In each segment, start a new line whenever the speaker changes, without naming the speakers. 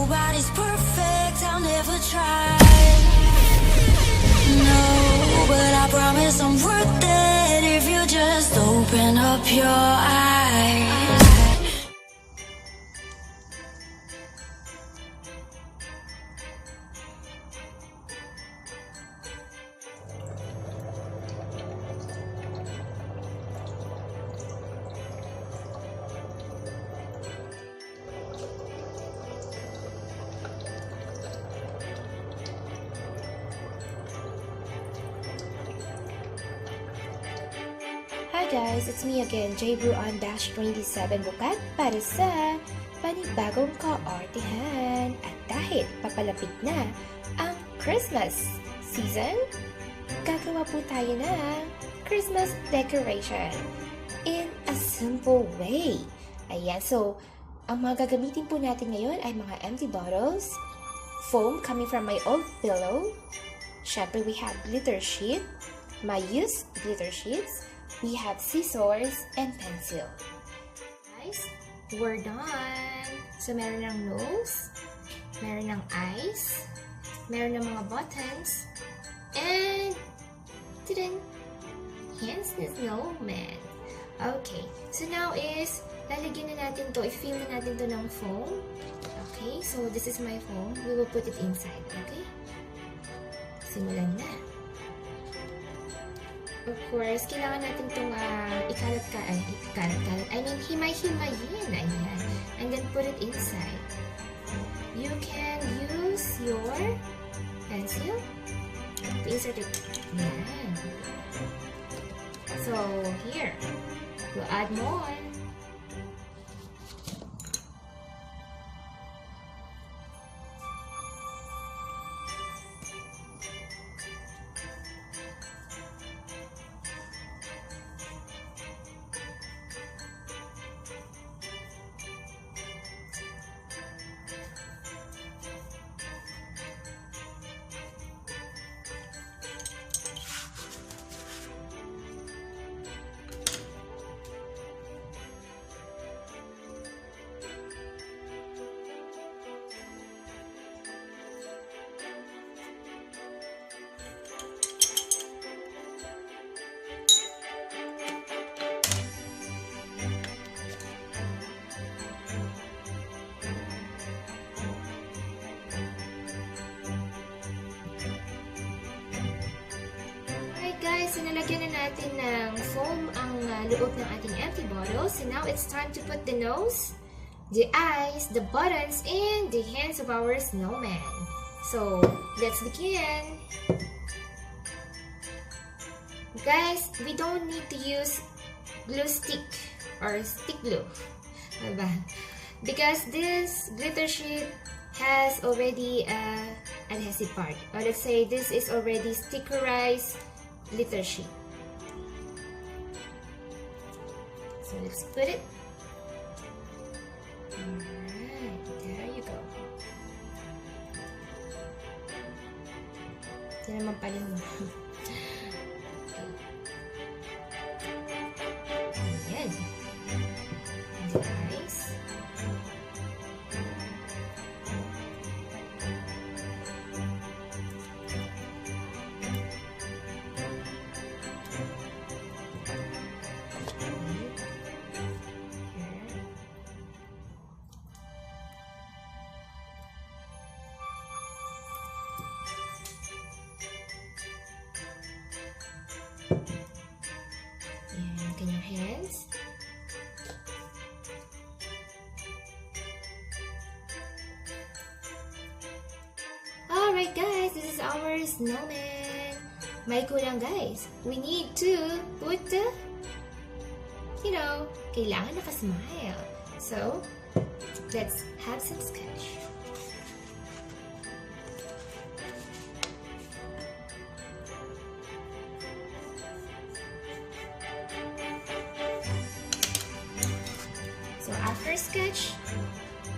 Nobody's perfect, I'll never try. No, but I promise I'm worth it if you just open up your eyes.
Hi guys, it's me again, J-Brew on -27 bukat para sa panibagong kaartihan. At dahil papalapit na ang Christmas season, gagawa po tayo ng Christmas decoration in a simple way. Ayan, so ang mga gagamitin po natin ngayon ay mga empty bottles, foam coming from my old pillow, syempre we have glitter sheet, my used glitter sheets, we have scissors and pencil. Guys, we're done. So, meron ng nose, meron ng eyes, meron ng mga buttons, and hands na snowman. Okay, so now is, lalagyan na natin to, i-fill na natin to ng foam. Okay, so this is my foam. We will put it inside, okay? Simulan na. Of course, kailangan natin itong himay-himayin. Ayan. And then put it inside. You can use your pencil to insert it. Ayan. So, here. We'll add more. Guys, so nalagyan na natin ng foam ang loob ng ating empty bottle. So now it's time to put the nose, the eyes, the buttons, and the hands of our snowman. So let's begin. Guys, we don't need to use glue stick or stick glue. Diba? Because this glitter sheet has already an adhesive part. Or let's say this is already stickerized glitter sheet. So let's put it. Alright, there you go. Ito naman pala mo. Ayan. The eyes. In your hands. Alright guys, this is our snowman. May kulang guys. We need to put the, kailangan naka-smile. So, let's have some sketch. So after sketch,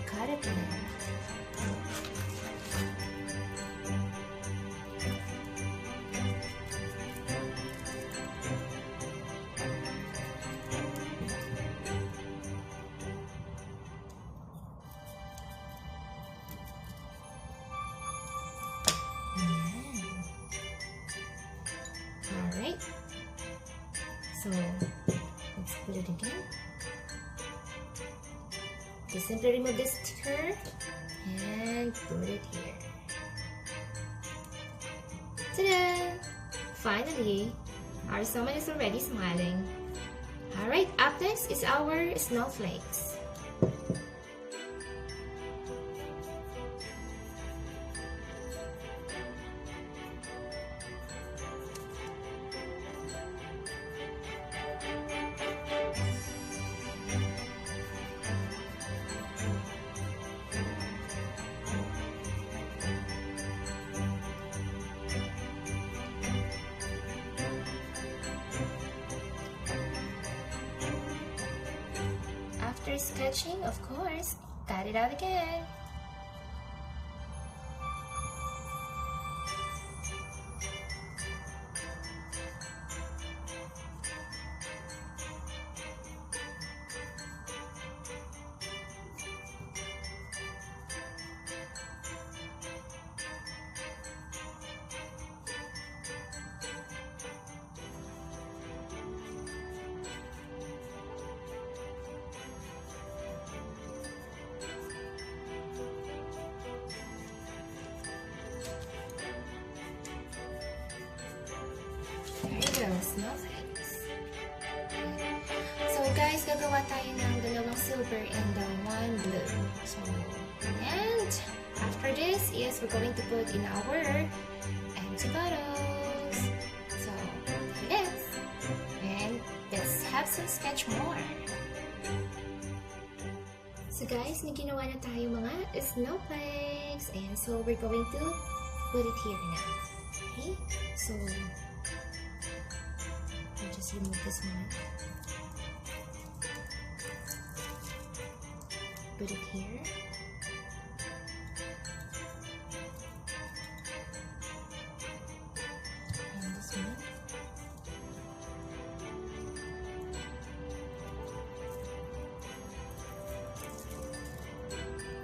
cut it in. So, let's put it again. Just simply remove this sticker and put it here. Ta-da! Finally, our snowman is already smiling. Alright, up next is our snowflakes. After sketching, of course, cut it out again. Snowflakes. So guys, gagawa tayo ng dalawang silver and one blue. So, and after this is we're going to put in our empty bottles. So, this. And let's have some sketch more. So guys, may ginawa na tayo mga snowflakes. And so we're going to put it here now. Okay? So, I'll just remove this one. Put it here. And this one.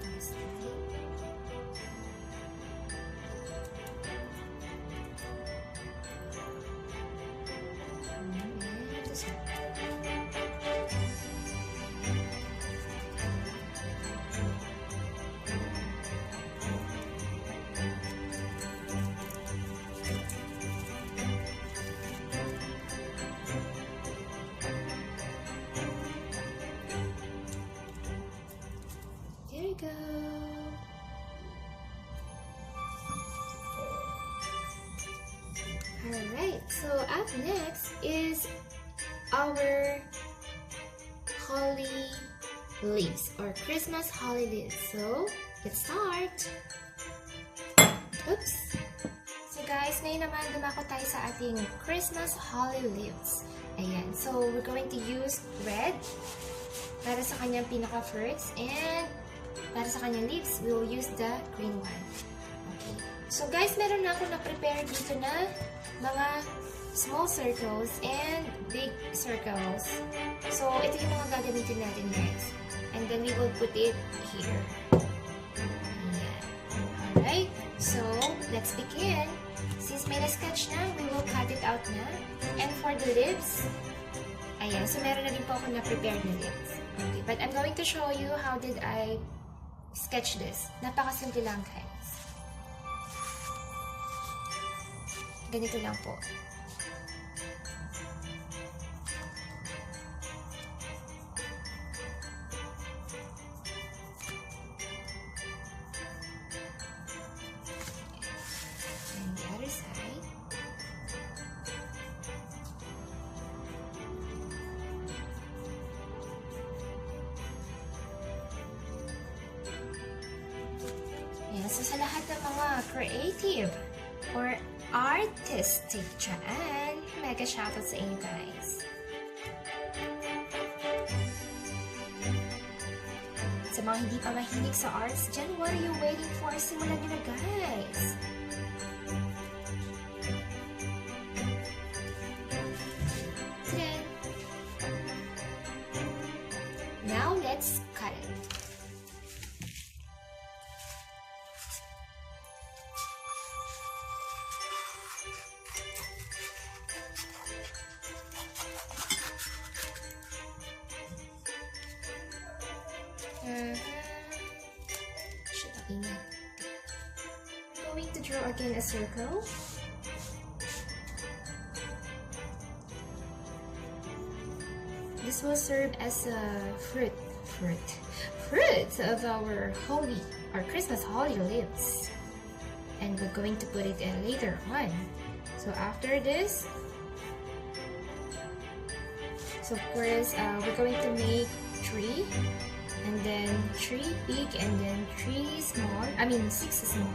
This side. And this one. There you go. Alright, so up next is our holly leaves or Christmas holly leaves. So, let's start. Oops. So guys, ngayon naman dumako tayo sa ating Christmas holly leaves. Ayan, so we're going to use red para sa kanyang pinaka-first, and para sa kanyang leaves, we will use the green one. Okay. So guys, meron na ako na-prepare dito na mga small circles and big circles. So, ito yung mga gagamitin natin, guys. And then we will put it here. Ayan. Alright. So, let's begin. Since may na-sketch na, we will cut it out na. And for the lips, ayan. So, meron na din po ako na-prepared na lips. Okay. But I'm going to show you how did I sketch this. Napakasimple lang, guys. Ganito lang po. And the other side. Yan. So, sa lahat ng mga creative or artistic dyan, mega shoutout sa inyo, guys. Sa mga hindi pa mahilig sa arts dyan, what are you waiting for? Simulan nyo na, guys. Then, now let's cut it. Shit, ingay. I'm going to draw again a circle. This will serve as a fruit of our Christmas holly leaves, and we're going to put it in later on. So after this, so of course we're going to make 3, and then 3 big, and then 3 small. I mean 6 small.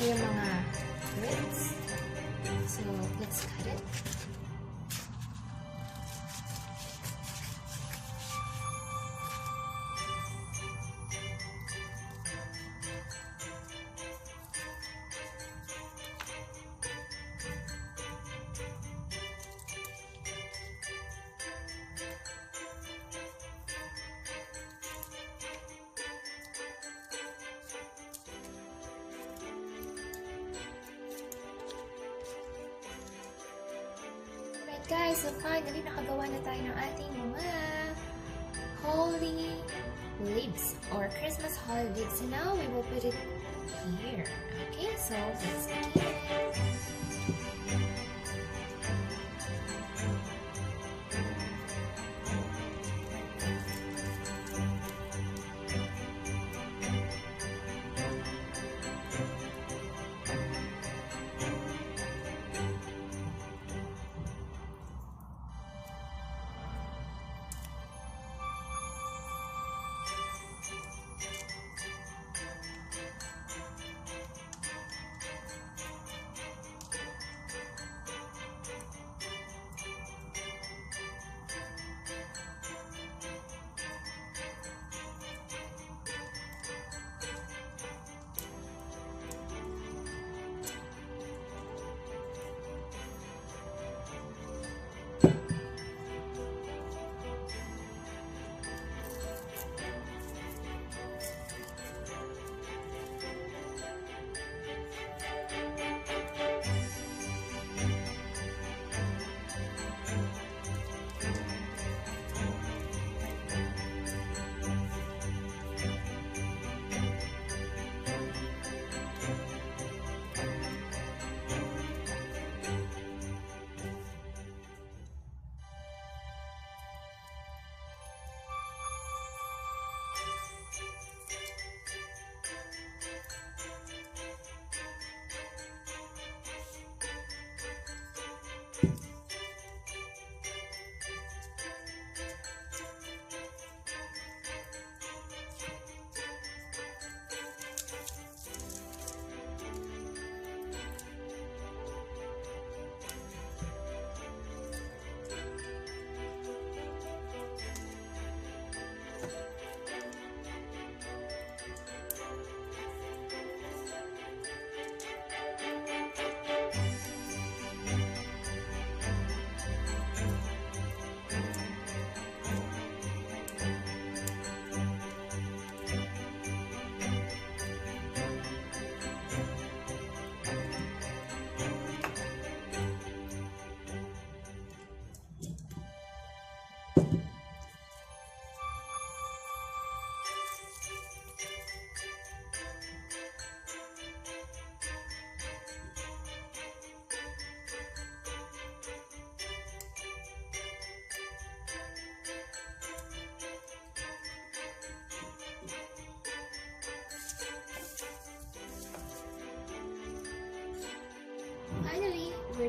Yung mga threads. So, let's cut it. Guys, so finally nakagawa na tayo ng ating mga holly leaves or Christmas holly leaves. So now we will put it here. Okay, so let's begin.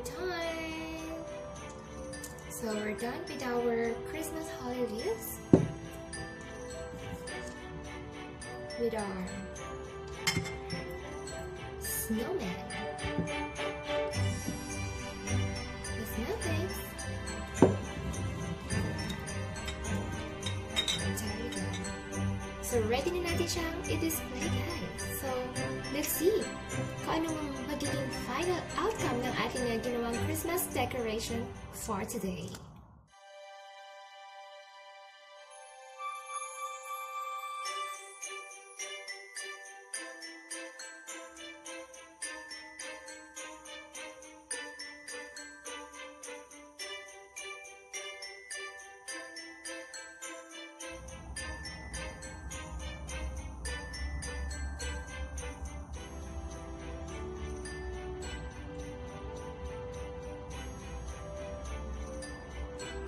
time. So we're done with our Christmas holly leaves. With our snowman. The snowflakes. There you go. So ready na natin siyang i-display, guys. So let's see kung ano ang magiging final outcome ng ating ginawang Christmas decoration for today.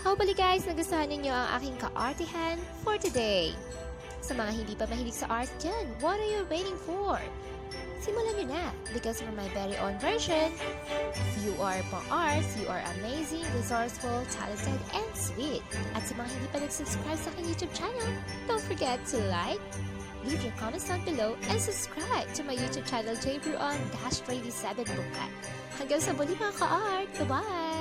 Hopefully guys, nagustuhan ninyo ang aking ka-artihan for today. Sa mga hindi pa mahilig sa art dyan, what are you waiting for? Simulan nyo na, because for my very own version, you are for arts, you are amazing, resourceful, talented, and sweet. At sa mga hindi pa nag-subscribe sa aking YouTube channel, don't forget to like, leave your comments down below, and subscribe to my YouTube channel, jbruon-27 Bukat. Hanggang sa muli mga ka-art, bye-bye!